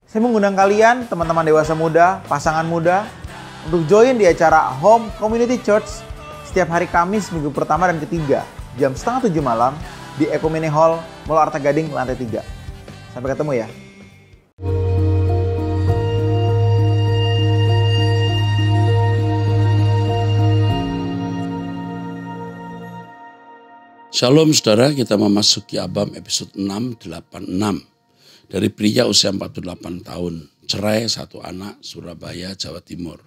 Saya mengundang kalian, teman-teman dewasa muda, pasangan muda, untuk join di acara Home Community Church setiap hari Kamis minggu pertama dan ketiga, jam 6:30 malam di Ekumene Hall, Mall Arta Gading, lantai 3. Sampai ketemu ya. Shalom saudara, kita memasuki Abam episode 686. Dari pria usia 48 tahun, cerai, 1 anak, Surabaya, Jawa Timur.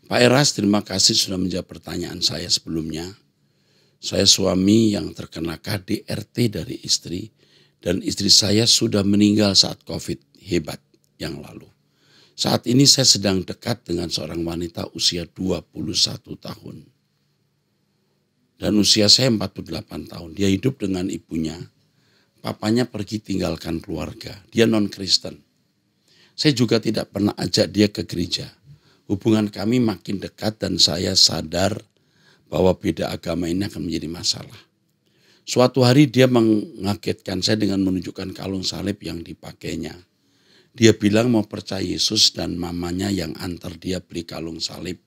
Pak Eras, terima kasih sudah menjawab pertanyaan saya sebelumnya. Saya suami yang terkena KDRT dari istri, dan istri saya sudah meninggal saat COVID hebat yang lalu. Saat ini saya sedang dekat dengan seorang wanita usia 21 tahun. Dan usia saya 48 tahun. Dia hidup dengan ibunya. Papanya pergi tinggalkan keluarga. Dia non-Kristen. Saya juga tidak pernah ajak dia ke gereja. Hubungan kami makin dekat dan saya sadar bahwa beda agama ini akan menjadi masalah. Suatu hari dia mengagetkan saya dengan menunjukkan kalung salib yang dipakainya. Dia bilang mau percaya Yesus dan mamanya yang antar dia beli kalung salib.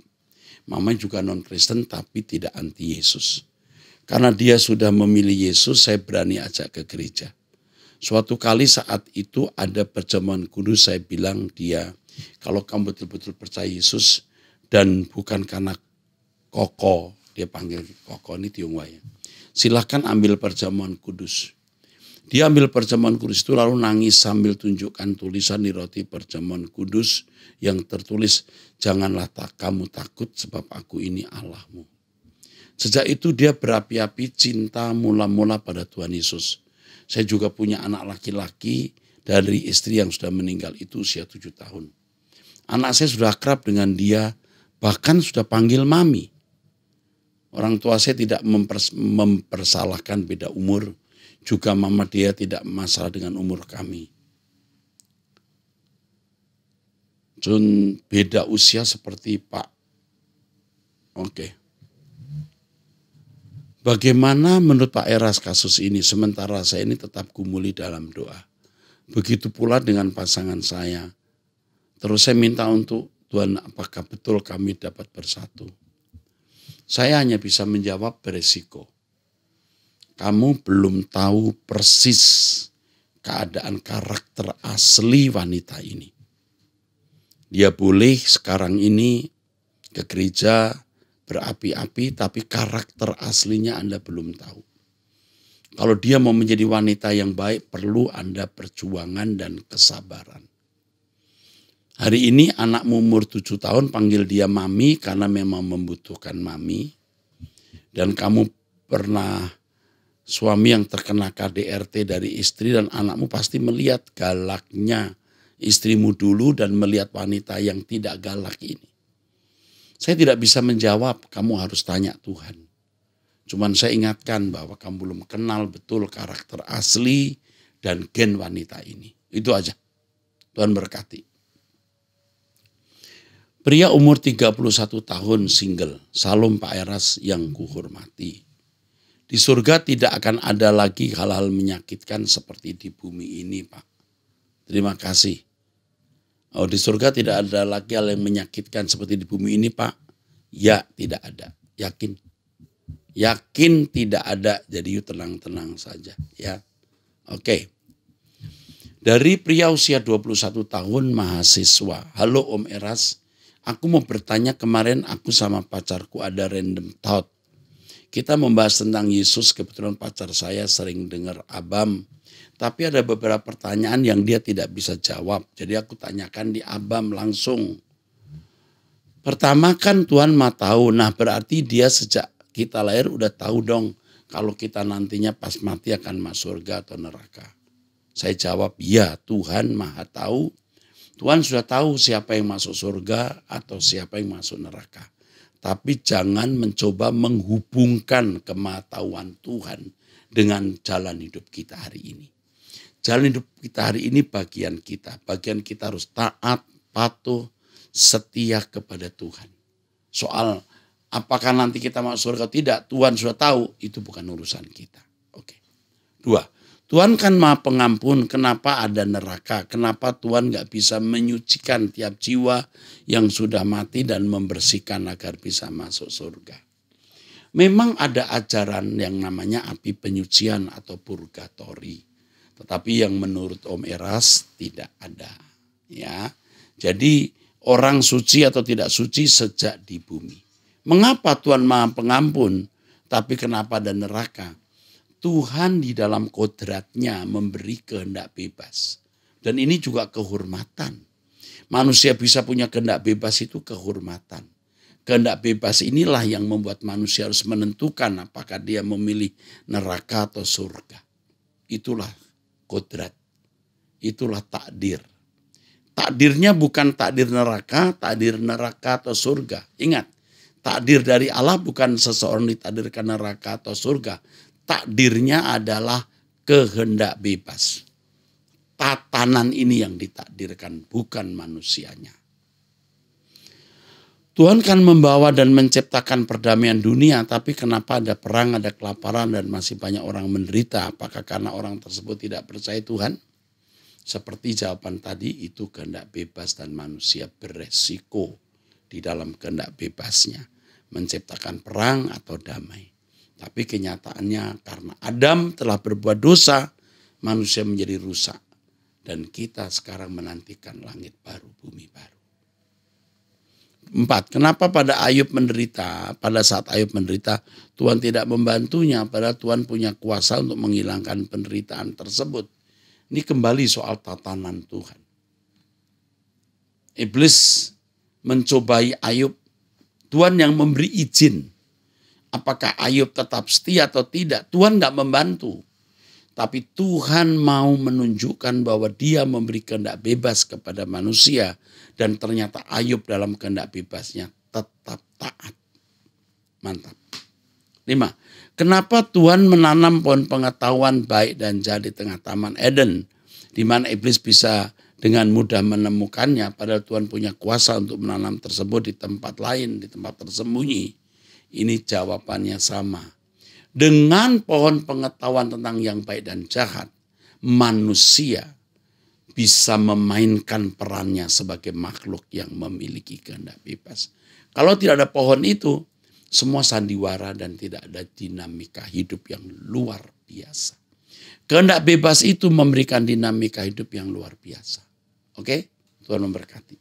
Mama juga non-Kristen tapi tidak anti Yesus. Karena dia sudah memilih Yesus, saya berani ajak ke gereja. Suatu kali saat itu ada perjamuan kudus, saya bilang dia, kalau kamu betul-betul percaya Yesus dan bukan karena Koko, dia panggil Koko ini Tionghoa ya. Silahkan ambil perjamuan kudus. Dia ambil perjamuan kudus itu lalu nangis sambil tunjukkan tulisan di roti perjamuan kudus yang tertulis, janganlah kamu takut sebab aku ini Allahmu. Sejak itu dia berapi-api cinta mula-mula pada Tuhan Yesus. Saya juga punya anak laki-laki dari istri yang sudah meninggal itu usia 7 tahun. Anak saya sudah akrab dengan dia, bahkan sudah panggil mami. Orang tua saya tidak mempersalahkan beda umur, juga mama dia tidak masalah dengan umur kami. Beda usia seperti Pak. Oke. Bagaimana menurut Pak Eras kasus ini, sementara saya ini tetap gumuli dalam doa. Begitu pula dengan pasangan saya. Terus saya minta untuk Tuhan, apakah betul kami dapat bersatu? Saya hanya bisa menjawab beresiko. Kamu belum tahu persis keadaan karakter asli wanita ini. Dia boleh sekarang ini ke gereja, berapi-api, tapi karakter aslinya Anda belum tahu. Kalau dia mau menjadi wanita yang baik, perlu Anda perjuangan dan kesabaran. Hari ini anakmu umur 7 tahun panggil dia mami karena memang membutuhkan mami. Dan kamu pernah suami yang terkena KDRT dari istri dan anakmu pasti melihat galaknya istrimu dulu dan melihat wanita yang tidak galak ini. Saya tidak bisa menjawab, kamu harus tanya Tuhan. Cuman saya ingatkan bahwa kamu belum kenal betul karakter asli dan gen wanita ini. Itu aja. Tuhan berkati. Pria umur 31 tahun single, Salam Pak Eras yang kuhormati. Di surga tidak akan ada lagi hal-hal menyakitkan seperti di bumi ini, Pak. Terima kasih. Oh, di surga tidak ada lagi hal yang menyakitkan seperti di bumi ini, Pak. Ya, tidak ada. Yakin. Yakin tidak ada. Jadi yuk tenang-tenang saja. Ya. Oke. Dari pria usia 21 tahun mahasiswa. Halo Om Eras. Aku mau bertanya, kemarin aku sama pacarku ada random thought. Kita membahas tentang Yesus, kebetulan pacar saya sering dengar Abam. Tapi ada beberapa pertanyaan yang dia tidak bisa jawab. Jadi aku tanyakan di Abam langsung. Pertama kan Tuhan mah tahu. Nah berarti dia sejak kita lahir udah tahu dong. Kalau kita nantinya pas mati akan masuk surga atau neraka. Saya jawab, ya Tuhan maha tahu. Tuhan sudah tahu siapa yang masuk surga atau siapa yang masuk neraka. Tapi jangan mencoba menghubungkan kemahatauan Tuhan dengan jalan hidup kita hari ini. Jalan hidup kita hari ini bagian kita. Bagian kita harus taat, patuh, setia kepada Tuhan. Soal apakah nanti kita masuk surga atau tidak, Tuhan sudah tahu, itu bukan urusan kita. Oke. 2, Tuhan kan Maha Pengampun, kenapa ada neraka? Kenapa Tuhan gak bisa menyucikan tiap jiwa yang sudah mati dan membersihkan agar bisa masuk surga? Memang ada ajaran yang namanya api penyucian atau purgatori. Tetapi yang menurut Om Eras tidak ada. Ya, jadi orang suci atau tidak suci sejak di bumi. Mengapa Tuhan Maha Pengampun, tapi kenapa ada neraka? Tuhan di dalam kodratnya memberi kehendak bebas. Dan ini juga kehormatan. Manusia bisa punya kehendak bebas itu kehormatan. Kehendak bebas inilah yang membuat manusia harus menentukan apakah dia memilih neraka atau surga. Itulah kodrat. Itulah takdir. Takdirnya bukan takdir neraka atau surga. Ingat, takdir dari Allah bukan seseorang ditakdirkan neraka atau surga. Takdirnya adalah kehendak bebas. Tatanan ini yang ditakdirkan, bukan manusianya. Tuhan kan membawa dan menciptakan perdamaian dunia, tapi kenapa ada perang, ada kelaparan, dan masih banyak orang menderita? Apakah karena orang tersebut tidak percaya Tuhan? Seperti jawaban tadi, itu kehendak bebas dan manusia beresiko di dalam kehendak bebasnya. Menciptakan perang atau damai. Tapi kenyataannya karena Adam telah berbuat dosa, manusia menjadi rusak. Dan kita sekarang menantikan langit baru, bumi baru. 4. Kenapa pada Ayub menderita? Pada saat Ayub menderita, Tuhan tidak membantunya. Padahal Tuhan punya kuasa untuk menghilangkan penderitaan tersebut. Ini kembali soal tatanan Tuhan. Iblis mencobai Ayub. Tuhan yang memberi izin. Apakah Ayub tetap setia atau tidak? Tuhan tidak membantu. Tapi Tuhan mau menunjukkan bahwa dia memberi kehendak bebas kepada manusia. Dan ternyata Ayub dalam kehendak bebasnya tetap taat. Mantap. 5. Kenapa Tuhan menanam pohon pengetahuan baik dan jahat di tengah taman Eden? Di mana iblis bisa dengan mudah menemukannya. Padahal Tuhan punya kuasa untuk menanam tersebut di tempat lain, di tempat tersembunyi. Ini jawabannya sama. Dengan pohon pengetahuan tentang yang baik dan jahat, manusia bisa memainkan perannya sebagai makhluk yang memiliki kehendak bebas. Kalau tidak ada pohon itu, semua sandiwara dan tidak ada dinamika hidup yang luar biasa. Kehendak bebas itu memberikan dinamika hidup yang luar biasa. Oke? Tuhan memberkati.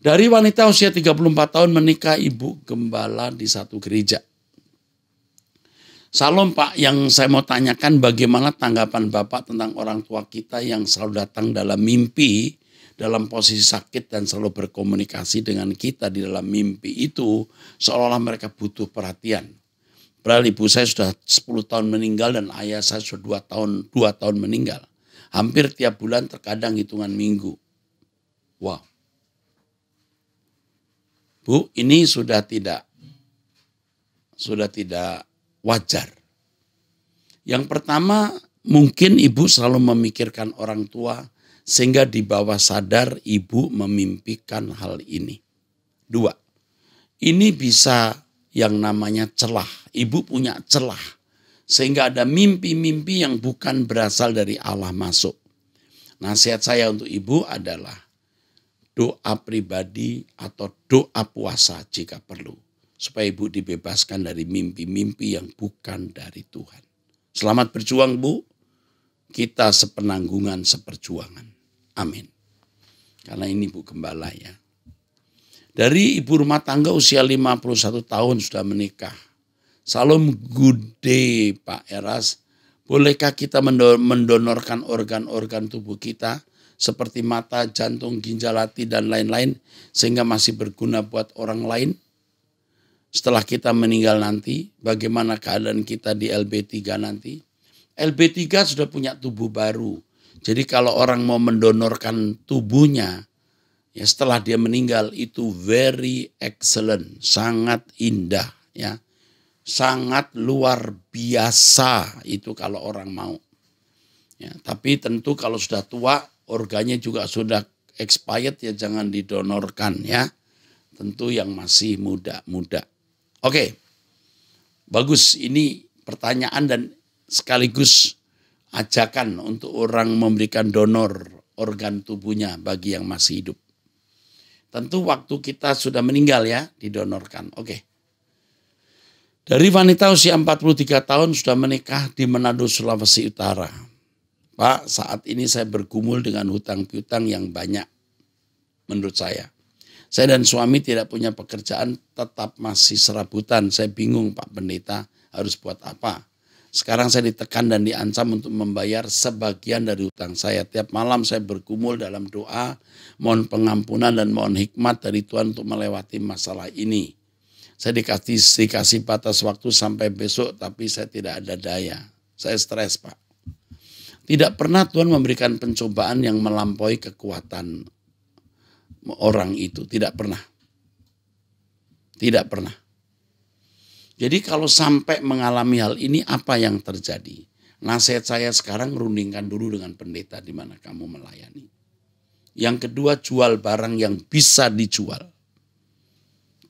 Dari wanita usia 34 tahun menikah ibu gembala di satu gereja. Salam Pak, yang saya mau tanyakan bagaimana tanggapan Bapak tentang orang tua kita yang selalu datang dalam mimpi, dalam posisi sakit dan selalu berkomunikasi dengan kita di dalam mimpi itu seolah-olah mereka butuh perhatian. Padahal ibu saya sudah 10 tahun meninggal dan ayah saya sudah 2 tahun meninggal. Hampir tiap bulan terkadang hitungan minggu. Wow. Bu, ini sudah tidak wajar. Yang pertama, mungkin ibu selalu memikirkan orang tua sehingga di bawah sadar ibu memimpikan hal ini. 2, ini bisa yang namanya celah. Ibu punya celah sehingga ada mimpi-mimpi yang bukan berasal dari Allah masuk. Nasihat saya untuk ibu adalah doa pribadi atau doa puasa jika perlu. Supaya ibu dibebaskan dari mimpi-mimpi yang bukan dari Tuhan. Selamat berjuang Bu. Kita sepenanggungan seperjuangan. Amin. Karena ini Bu Gembala ya. Dari ibu rumah tangga usia 51 tahun sudah menikah. Salam gude Pak Eras. Bolehkah kita mendonorkan organ-organ tubuh kita? Seperti mata, jantung, ginjal, hati, dan lain-lain. Sehingga masih berguna buat orang lain. Setelah kita meninggal nanti, bagaimana keadaan kita di LB3 nanti? LB3 sudah punya tubuh baru. Jadi kalau orang mau mendonorkan tubuhnya, ya setelah dia meninggal itu very excellent. Sangat indah. Ya, sangat luar biasa itu kalau orang mau. Ya, tapi tentu kalau sudah tua, organnya juga sudah expired ya jangan didonorkan ya. Tentu yang masih muda-muda. Oke, bagus ini pertanyaan dan sekaligus ajakan untuk orang memberikan donor organ tubuhnya bagi yang masih hidup. Tentu waktu kita sudah meninggal ya, didonorkan. Oke. Dari wanita usia 43 tahun sudah menikah di Manado, Sulawesi Utara. Pak, saat ini saya bergumul dengan hutang piutang yang banyak menurut saya. Saya dan suami tidak punya pekerjaan, tetap masih serabutan. Saya bingung Pak Pendeta harus buat apa. Sekarang saya ditekan dan diancam untuk membayar sebagian dari hutang saya. Tiap malam saya bergumul dalam doa, mohon pengampunan dan mohon hikmat dari Tuhan untuk melewati masalah ini. Saya dikasih batas waktu sampai besok, tapi saya tidak ada daya. Saya stres Pak. Tidak pernah Tuhan memberikan pencobaan yang melampaui kekuatan orang itu. Tidak pernah. Tidak pernah. Jadi kalau sampai mengalami hal ini, apa yang terjadi? Nasihat saya sekarang rundingkan dulu dengan pendeta di mana kamu melayani. Yang kedua, jual barang yang bisa dijual.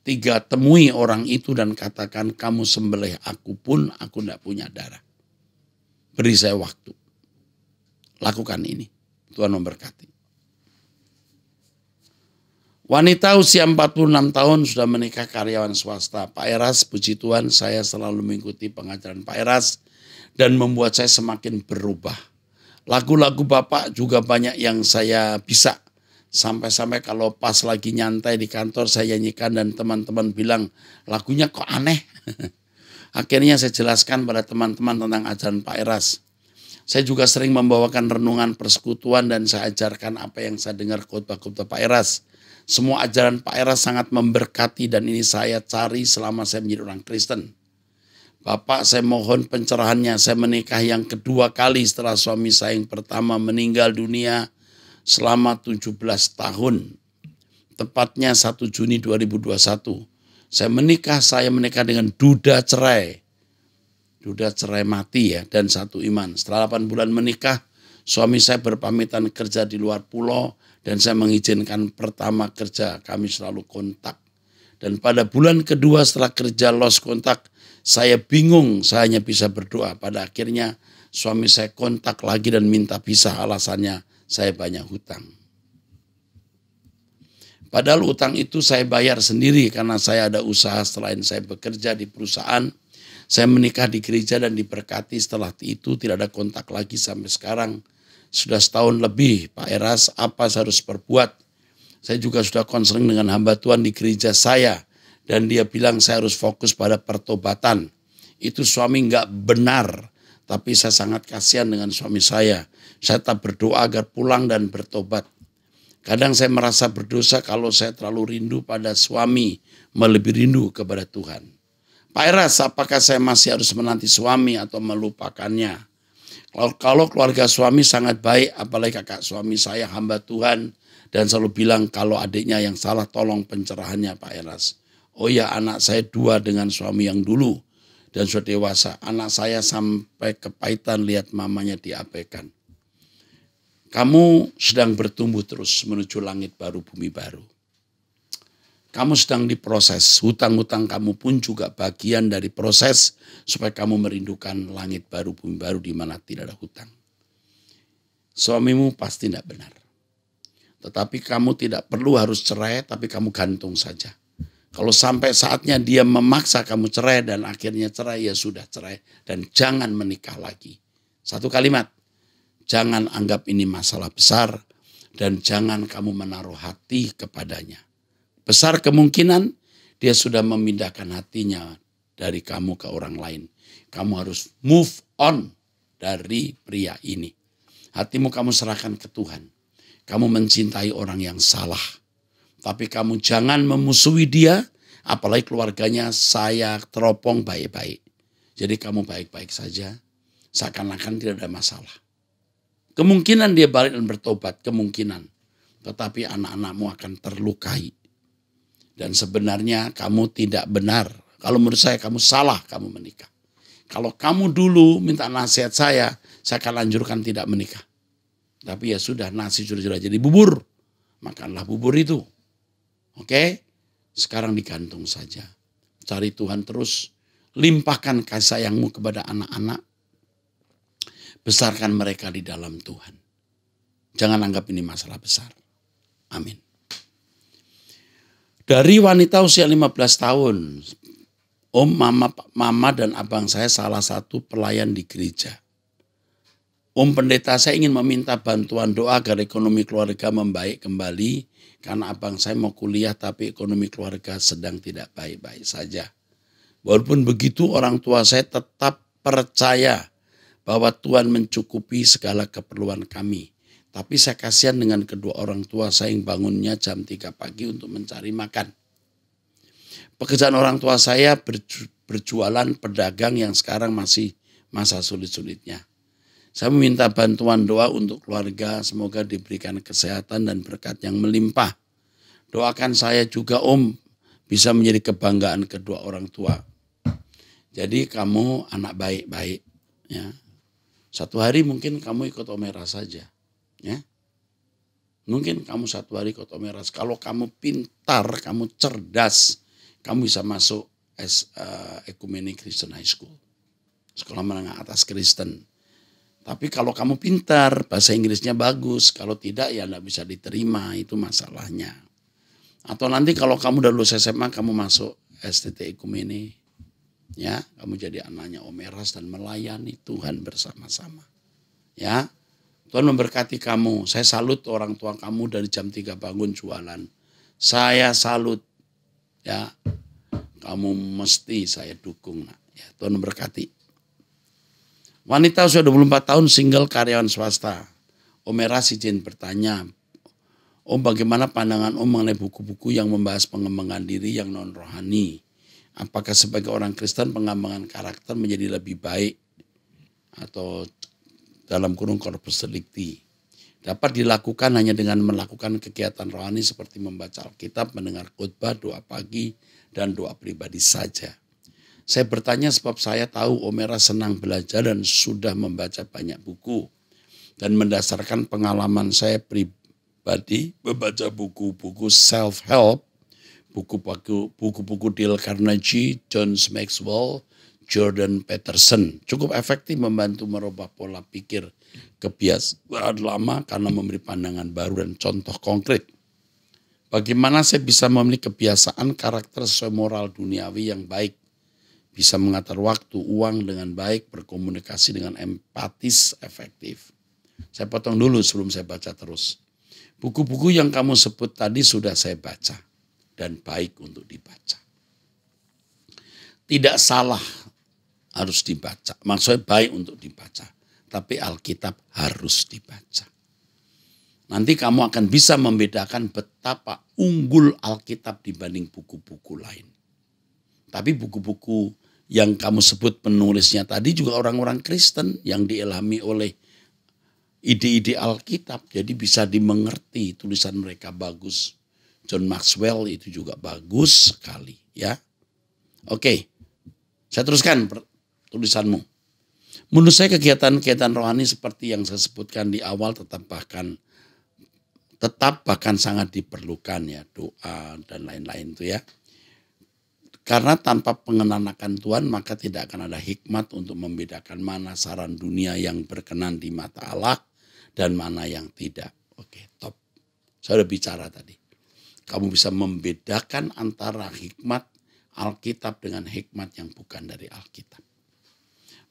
3, temui orang itu dan katakan, kamu sembelih aku pun aku tidak punya darah. Beri saya waktu. Lakukan ini. Tuhan memberkati. Wanita usia 46 tahun sudah menikah karyawan swasta. Pak Eras, puji Tuhan saya selalu mengikuti pengajaran Pak Eras dan membuat saya semakin berubah. Lagu-lagu Bapak juga banyak yang saya bisa. Sampai-sampai kalau pas lagi nyantai di kantor saya nyanyikan dan teman-teman bilang lagunya kok aneh. Akhirnya saya jelaskan pada teman-teman tentang ajaran Pak Eras. Saya juga sering membawakan renungan persekutuan dan saya ajarkan apa yang saya dengar khotbah-khotbah Pak Eras. Semua ajaran Pak Eras sangat memberkati dan ini saya cari selama saya menjadi orang Kristen. Bapak, saya mohon pencerahannya. Saya menikah yang kedua kali setelah suami saya yang pertama meninggal dunia selama 17 tahun. Tepatnya 1 Juni 2021. Saya menikah dengan duda cerai. Duda cerai mati ya dan satu iman. Setelah 8 bulan menikah, suami saya berpamitan kerja di luar pulau. Dan saya mengizinkan pertama kerja, kami selalu kontak. Dan pada bulan kedua setelah kerja lost kontak, saya bingung, saya hanya bisa berdoa. Pada akhirnya suami saya kontak lagi dan minta pisah, alasannya saya banyak hutang. Padahal hutang itu saya bayar sendiri karena saya ada usaha selain saya bekerja di perusahaan. Saya menikah di gereja dan diberkati, setelah itu tidak ada kontak lagi sampai sekarang. Sudah setahun lebih, Pak Eras, apa saya harus perbuat? Saya juga sudah konseling dengan hamba Tuhan di gereja saya. Dan dia bilang saya harus fokus pada pertobatan. Itu suami enggak benar. Tapi saya sangat kasihan dengan suami saya. Saya tak berdoa agar pulang dan bertobat. Kadang saya merasa berdosa kalau saya terlalu rindu pada suami. Melebihi rindu kepada Tuhan. Pak Eras, apakah saya masih harus menanti suami atau melupakannya? Kalau keluarga suami sangat baik, apalagi kakak suami saya hamba Tuhan. Dan selalu bilang kalau adiknya yang salah tolong pencerahannya Pak Eras. Oh ya, anak saya 2 dengan suami yang dulu. Dan sudah dewasa. Anak saya sampai kepahitan lihat mamanya diabaikan. Kamu sedang bertumbuh terus menuju langit baru, bumi baru. Kamu sedang diproses, hutang-hutang kamu pun juga bagian dari proses supaya kamu merindukan langit baru, bumi baru di mana tidak ada hutang. Suamimu pasti tidak benar. Tetapi kamu tidak perlu harus cerai, tapi kamu gantung saja. Kalau sampai saatnya dia memaksa kamu cerai dan akhirnya cerai, ya sudah cerai. Dan jangan menikah lagi. Satu kalimat, jangan anggap ini masalah besar dan jangan kamu menaruh hati kepadanya. Besar kemungkinan dia sudah memindahkan hatinya dari kamu ke orang lain. Kamu harus move on dari pria ini. Hatimu kamu serahkan ke Tuhan. Kamu mencintai orang yang salah. Tapi kamu jangan memusuhi dia, apalagi keluarganya saya teropong baik-baik. Jadi kamu baik-baik saja, seakan-akan tidak ada masalah. Kemungkinan dia balik dan bertobat, kemungkinan. Tetapi anak-anakmu akan terlukai. Dan sebenarnya kamu tidak benar. Kalau menurut saya kamu salah kamu menikah. Kalau kamu dulu minta nasihat saya akan anjurkan tidak menikah. Tapi ya sudah, nasi sudah jadi bubur. Makanlah bubur itu. Oke? Sekarang digantung saja. Cari Tuhan terus. Limpahkan kasih sayangmu kepada anak-anak. Besarkan mereka di dalam Tuhan. Jangan anggap ini masalah besar. Amin. Dari wanita usia 15 tahun, Om, mama dan abang saya salah satu pelayan di gereja. Om pendeta, saya ingin meminta bantuan doa agar ekonomi keluarga membaik kembali. Karena abang saya mau kuliah tapi ekonomi keluarga sedang tidak baik-baik saja. Walaupun begitu orang tua saya tetap percaya bahwa Tuhan mencukupi segala keperluan kami. Tapi saya kasihan dengan kedua orang tua saya yang bangunnya jam 3 pagi untuk mencari makan. Pekerjaan orang tua saya berjualan pedagang yang sekarang masih masa sulit-sulitnya. Saya meminta bantuan doa untuk keluarga, semoga diberikan kesehatan dan berkat yang melimpah. Doakan saya juga Om, bisa menjadi kebanggaan kedua orang tua. Jadi kamu anak baik-baik. Ya. Satu hari mungkin kamu ikut Om Eras saja. Ya. Mungkin kamu satu hari ikut Om Eras. Kalau kamu pintar, kamu cerdas, kamu bisa masuk Ekumenik Christian High School. Sekolah menengah atas Kristen. Tapi kalau kamu pintar, bahasa Inggrisnya bagus. Kalau tidak ya tidak bisa diterima, itu masalahnya. Atau nanti kalau kamu udah lulus SMA, kamu masuk STT Ekumene. Ya, kamu jadi anaknya Om Eras dan melayani Tuhan bersama-sama. Ya, Tuhan memberkati kamu. Saya salut orang tua kamu dari jam 3 bangun jualan. Saya salut. Ya, kamu mesti saya dukung. Nak. Ya, Tuhan memberkati. Wanita usia 24 tahun single karyawan swasta. Om Eras izin bertanya, Om bagaimana pandangan Om mengenai buku-buku yang membahas pengembangan diri yang non rohani? Apakah sebagai orang Kristen pengembangan karakter menjadi lebih baik atau dalam kurung corpus delicti dapat dilakukan hanya dengan melakukan kegiatan rohani seperti membaca Alkitab, mendengar khotbah, doa pagi, dan doa pribadi saja? Saya bertanya sebab saya tahu Om Eras senang belajar dan sudah membaca banyak buku. Dan mendasarkan pengalaman saya pribadi membaca buku-buku self-help, buku-buku Dale Carnegie, John Maxwell, Jordan Peterson. Cukup efektif membantu merubah pola pikir kebiasaan lama karena memberi pandangan baru dan contoh konkret. Bagaimana saya bisa memiliki kebiasaan karakter sesuai moral duniawi yang baik, bisa mengatur waktu, uang dengan baik, berkomunikasi dengan empatis, efektif. Saya potong dulu sebelum saya baca terus. Buku-buku yang kamu sebut tadi sudah saya baca dan baik untuk dibaca. Tidak salah harus dibaca, maksudnya baik untuk dibaca. Tapi Alkitab harus dibaca. Nanti kamu akan bisa membedakan betapa unggul Alkitab dibanding buku-buku lain. Tapi buku-buku yang kamu sebut penulisnya tadi juga orang-orang Kristen yang diilhami oleh ide-ide Alkitab. Jadi bisa dimengerti, tulisan mereka bagus. John Maxwell itu juga bagus sekali ya. Oke, saya teruskan tulisanmu. Menurut saya kegiatan-kegiatan rohani seperti yang saya sebutkan di awal tetap bahkan sangat diperlukan ya, doa dan lain-lain itu ya. Karena tanpa pengenalan akan Tuhan maka tidak akan ada hikmat untuk membedakan mana saran dunia yang berkenan di mata Allah dan mana yang tidak. Oke, top. Saya sudah bicara tadi. Kamu bisa membedakan antara hikmat Alkitab dengan hikmat yang bukan dari Alkitab.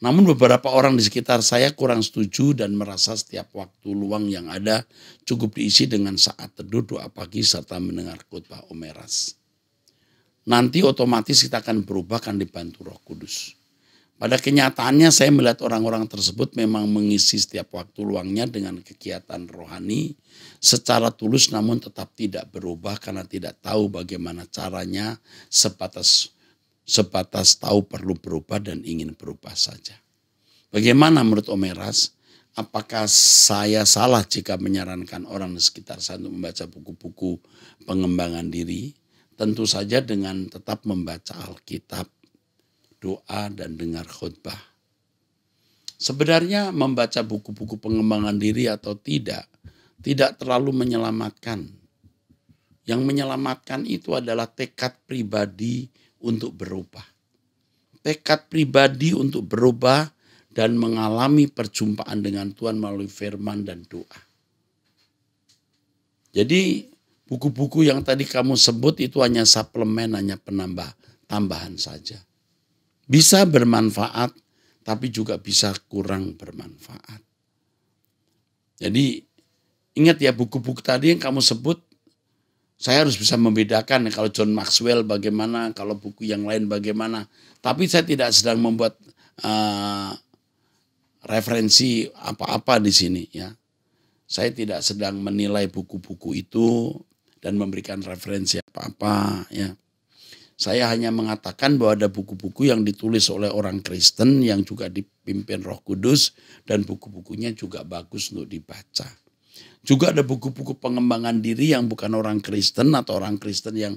Namun beberapa orang di sekitar saya kurang setuju dan merasa setiap waktu luang yang ada cukup diisi dengan saat teduh, doa pagi, serta mendengar khotbah Om Eras. Nanti otomatis kita akan berubah, akan dibantu Roh Kudus. Pada kenyataannya saya melihat orang-orang tersebut memang mengisi setiap waktu luangnya dengan kegiatan rohani secara tulus namun tetap tidak berubah karena tidak tahu bagaimana caranya, sebatas tahu perlu berubah dan ingin berubah saja. Bagaimana menurut Om Eras? Apakah saya salah jika menyarankan orang di sekitar saya untuk membaca buku-buku pengembangan diri? Tentu saja dengan tetap membaca Alkitab, doa dan dengar khotbah. Sebenarnya membaca buku-buku pengembangan diri atau tidak terlalu menyelamatkan. Yang menyelamatkan itu adalah tekad pribadi untuk berubah. Tekad pribadi untuk berubah dan mengalami perjumpaan dengan Tuhan melalui firman dan doa. Jadi buku-buku yang tadi kamu sebut itu hanya suplemen, hanya tambahan saja. Bisa bermanfaat, tapi juga bisa kurang bermanfaat. Jadi ingat ya, buku-buku tadi yang kamu sebut, saya harus bisa membedakan kalau John Maxwell bagaimana, kalau buku yang lain bagaimana. Tapi saya tidak sedang membuat referensi apa-apa di sini ya. Saya tidak sedang menilai buku-buku itu dan memberikan referensi apa-apa ya. Saya hanya mengatakan bahwa ada buku-buku yang ditulis oleh orang Kristen yang juga dipimpin Roh Kudus dan buku-bukunya juga bagus untuk dibaca. Juga ada buku-buku pengembangan diri yang bukan orang Kristen atau orang Kristen yang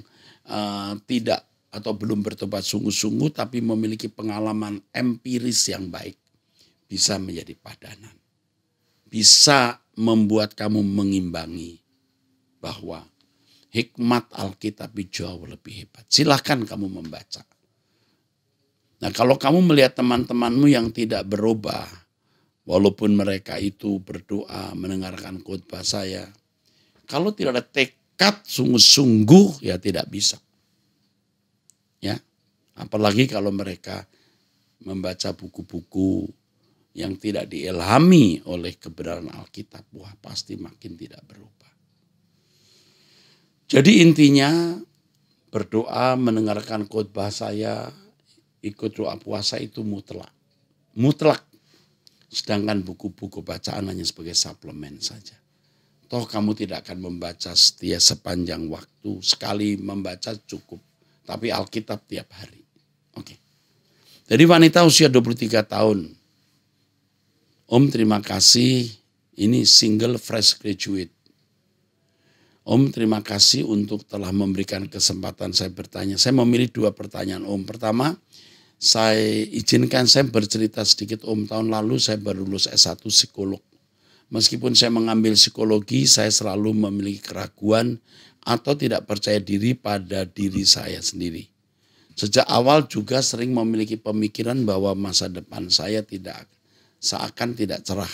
tidak atau belum bertobat sungguh-sungguh tapi memiliki pengalaman empiris yang baik. Bisa menjadi padanan. Bisa membuat kamu mengimbangi bahwa hikmat Alkitab jauh lebih hebat. Silahkan kamu membaca. Nah, kalau kamu melihat teman-temanmu yang tidak berubah, walaupun mereka itu berdoa, mendengarkan khotbah saya, kalau tidak ada tekad sungguh-sungguh, ya tidak bisa. Ya, apalagi kalau mereka membaca buku-buku yang tidak diilhami oleh kebenaran Alkitab, wah pasti makin tidak berubah. Jadi intinya berdoa, mendengarkan khotbah saya, ikut doa puasa itu mutlak. Mutlak. Sedangkan buku-buku bacaan hanya sebagai suplemen saja. Toh kamu tidak akan membaca setia sepanjang waktu. Sekali membaca cukup. Tapi Alkitab tiap hari. Oke. Jadi wanita usia 23 tahun. Om terima kasih. Ini single fresh graduate. Om terima kasih untuk telah memberikan kesempatan saya bertanya. Saya memilih 2 pertanyaan Om. Pertama, saya izinkan saya bercerita sedikit Om. Tahun lalu saya baru lulus S1 psikolog. Meskipun saya mengambil psikologi, saya selalu memiliki keraguan atau tidak percaya diri pada diri saya sendiri. Sejak awal juga sering memiliki pemikiran bahwa masa depan saya seakan tidak cerah.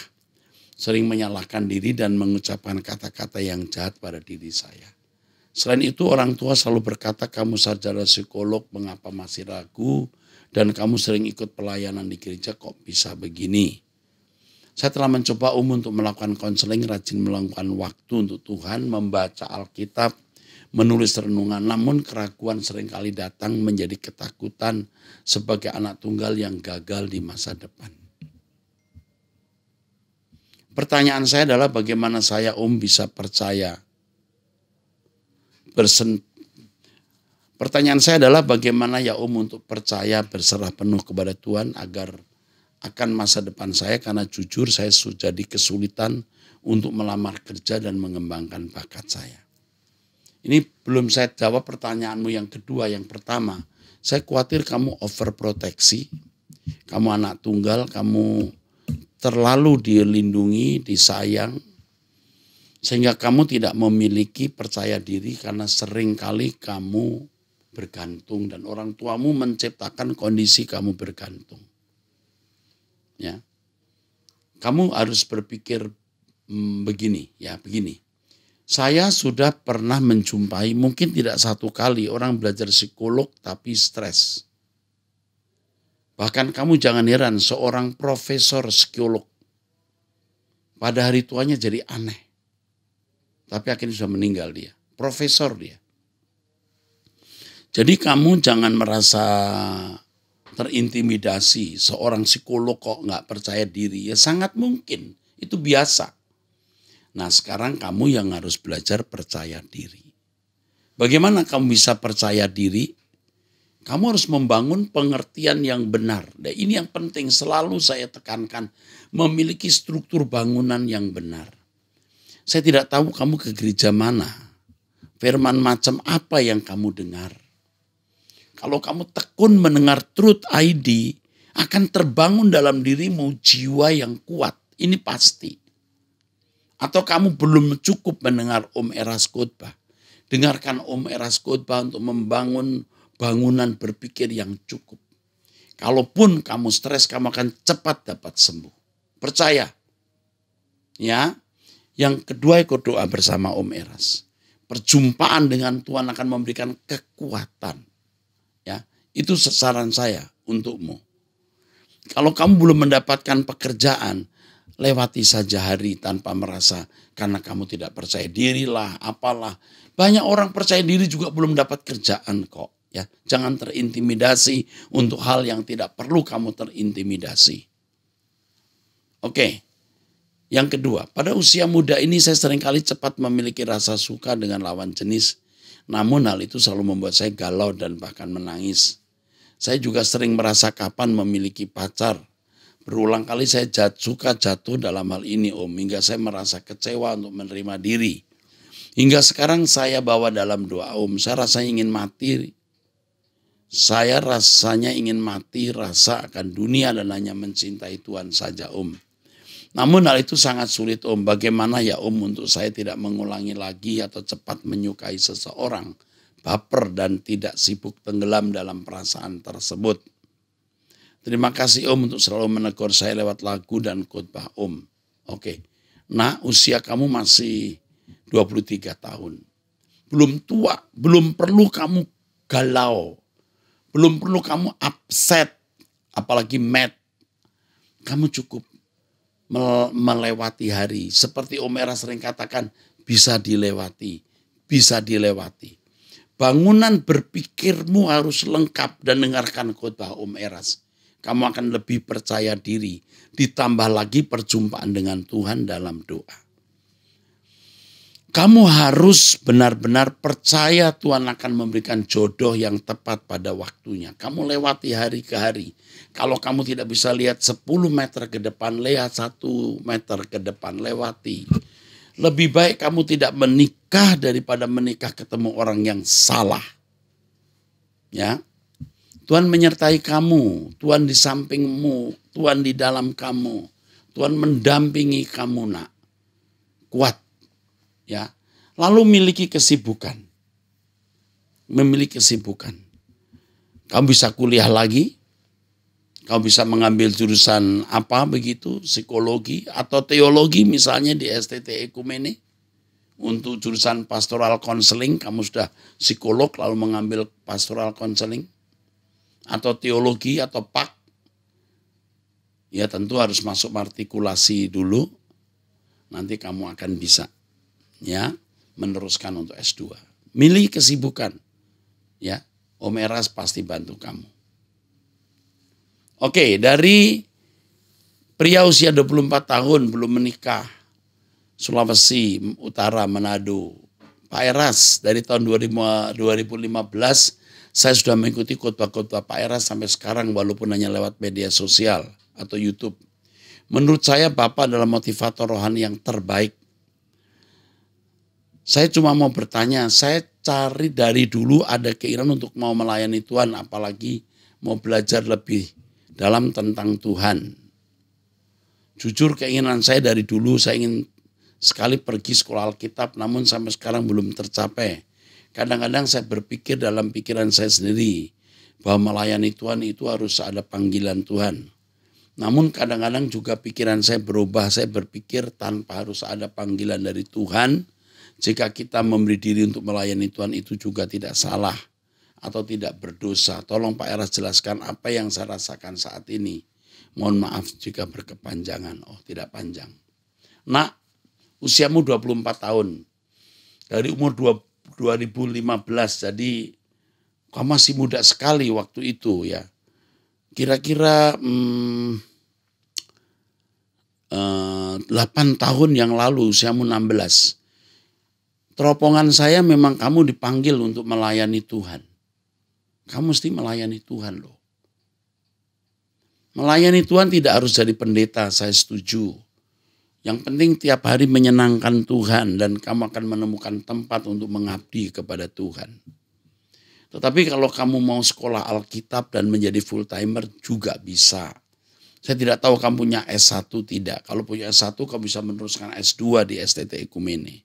Sering menyalahkan diri dan mengucapkan kata-kata yang jahat pada diri saya. Selain itu orang tua selalu berkata, kamu sarjana psikolog mengapa masih ragu dan kamu sering ikut pelayanan di gereja kok bisa begini. Saya telah mencoba untuk melakukan konseling, rajin meluangkan waktu untuk Tuhan, membaca Alkitab, menulis renungan. Namun keraguan seringkali datang menjadi ketakutan sebagai anak tunggal yang gagal di masa depan. Pertanyaan saya adalah bagaimana saya bisa percaya. Pertanyaan saya adalah bagaimana ya untuk percaya berserah penuh kepada Tuhan agar akan masa depan saya, karena jujur saya sudah jadi kesulitan untuk melamar kerja dan mengembangkan bakat saya. Ini belum saya jawab pertanyaanmu yang kedua. Yang pertama, saya khawatir kamu overproteksi, kamu anak tunggal, kamu terlalu dilindungi, disayang, sehingga kamu tidak memiliki percaya diri karena seringkali kamu bergantung dan orang tuamu menciptakan kondisi kamu bergantung. Ya, kamu harus berpikir begini. Saya sudah pernah menjumpai, mungkin tidak 1 kali, orang belajar psikolog tapi stres. Bahkan kamu jangan heran, seorang profesor psikolog pada hari tuanya jadi aneh. Tapi akhirnya sudah meninggal dia. Profesor dia. Jadi kamu jangan merasa terintimidasi. Seorang psikolog kok nggak percaya diri. Ya sangat mungkin. Itu biasa. Nah sekarang kamu yang harus belajar percaya diri. Bagaimana kamu bisa percaya diri? Kamu harus membangun pengertian yang benar. Dan ini yang penting selalu saya tekankan. Memiliki struktur bangunan yang benar. Saya tidak tahu kamu ke gereja mana. Firman macam apa yang kamu dengar. Kalau kamu tekun mendengar Truth ID, akan terbangun dalam dirimu jiwa yang kuat. Ini pasti. Atau kamu belum cukup mendengar Om Eras khotbah. Dengarkan Om Eras khotbah untuk membangun bangunan berpikir yang cukup. Kalaupun kamu stres, kamu akan cepat dapat sembuh. Percaya. Ya. Yang kedua, ikut doa bersama Om Eras. Perjumpaan dengan Tuhan akan memberikan kekuatan. Ya, itu saran saya untukmu. Kalau kamu belum mendapatkan pekerjaan, lewati saja hari tanpa merasa karena kamu tidak percaya diri lah, apalah. Banyak orang percaya diri juga belum dapat kerjaan kok. Ya, jangan terintimidasi untuk hal yang tidak perlu kamu terintimidasi. Oke. Yang kedua, pada usia muda ini saya seringkali cepat memiliki rasa suka dengan lawan jenis. Namun hal itu selalu membuat saya galau dan bahkan menangis. Saya juga sering merasa kapan memiliki pacar. Berulang kali saya suka jatuh dalam hal ini Om. Hingga saya merasa kecewa untuk menerima diri. Hingga sekarang saya bawa dalam doa Om. Saya rasanya ingin mati. Saya rasanya ingin mati rasa akan dunia dan hanya mencintai Tuhan saja Om. Namun hal itu sangat sulit Om. Bagaimana ya Om untuk saya tidak mengulangi lagi atau cepat menyukai seseorang, baper dan tidak sibuk tenggelam dalam perasaan tersebut. Terima kasih Om untuk selalu menegur saya lewat lagu dan khotbah Om. Oke. Nah, usia kamu masih 23 tahun. Belum tua, belum perlu kamu galau. Belum perlu kamu upset, apalagi mad. Kamu cukup melewati hari. Seperti Om Eras sering katakan, bisa dilewati. Bisa dilewati. Bangunan berpikirmu harus lengkap dan dengarkan khotbah Om Eras. Kamu akan lebih percaya diri. Ditambah lagi perjumpaan dengan Tuhan dalam doa. Kamu harus benar-benar percaya Tuhan akan memberikan jodoh yang tepat pada waktunya. Kamu lewati hari ke hari. Kalau kamu tidak bisa lihat 10 meter ke depan, lihat 1 meter ke depan, lewati. Lebih baik kamu tidak menikah daripada menikah ketemu orang yang salah. Ya. Tuhan menyertai kamu, Tuhan di sampingmu, Tuhan di dalam kamu. Tuhan mendampingi kamu nak. Kuat. Ya, lalu miliki kesibukan. Memiliki kesibukan. Kamu bisa kuliah lagi. Kamu bisa mengambil jurusan apa begitu, psikologi atau teologi misalnya di STT Ekumene. Untuk jurusan pastoral counseling, kamu sudah psikolog lalu mengambil pastoral counseling. Atau teologi atau PAK. Ya tentu harus masuk matrikulasi dulu. Nanti kamu akan bisa. Ya, meneruskan untuk S2. Milih kesibukan. Ya, Om Eras pasti bantu kamu. Oke, dari pria usia 24 tahun belum menikah, Sulawesi Utara, Manado. Pak Eras dari tahun 2015 saya sudah mengikuti khotbah-khotbah Pak Eras sampai sekarang walaupun hanya lewat media sosial atau YouTube. Menurut saya Bapak adalah motivator rohani yang terbaik. Saya cuma mau bertanya, saya cari dari dulu ada keinginan untuk mau melayani Tuhan, apalagi mau belajar lebih dalam tentang Tuhan. Jujur keinginan saya dari dulu, saya ingin sekali pergi sekolah Alkitab, namun sampai sekarang belum tercapai. Kadang-kadang saya berpikir dalam pikiran saya sendiri, bahwa melayani Tuhan itu harus ada panggilan Tuhan. Namun kadang-kadang juga pikiran saya berubah, saya berpikir tanpa harus ada panggilan dari Tuhan, jika kita memberi diri untuk melayani Tuhan itu juga tidak salah atau tidak berdosa. Tolong Pak Eras jelaskan apa yang saya rasakan saat ini. Mohon maaf jika berkepanjangan. Oh tidak panjang. Nak, usiamu 24 tahun. Dari umur 2015 jadi kamu masih muda sekali waktu itu ya. Kira-kira 8 tahun yang lalu usiamu 16. Teropongan saya memang kamu dipanggil untuk melayani Tuhan. Kamu mesti melayani Tuhan loh. Melayani Tuhan tidak harus jadi pendeta, saya setuju. Yang penting tiap hari menyenangkan Tuhan dan kamu akan menemukan tempat untuk mengabdi kepada Tuhan. Tetapi kalau kamu mau sekolah Alkitab dan menjadi full timer juga bisa. Saya tidak tahu kamu punya S1 tidak. Kalau punya S1 kamu bisa meneruskan S2 di STT Ekumene.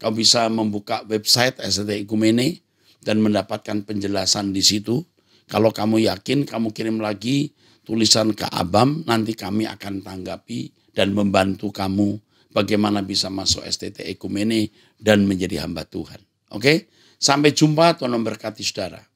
Kamu bisa membuka website STT Ekumene dan mendapatkan penjelasan di situ. Kalau kamu yakin, kamu kirim lagi tulisan ke Abam, nanti kami akan tanggapi dan membantu kamu bagaimana bisa masuk STT Ekumene dan menjadi hamba Tuhan. Oke? Sampai jumpa, Tuhan memberkati saudara.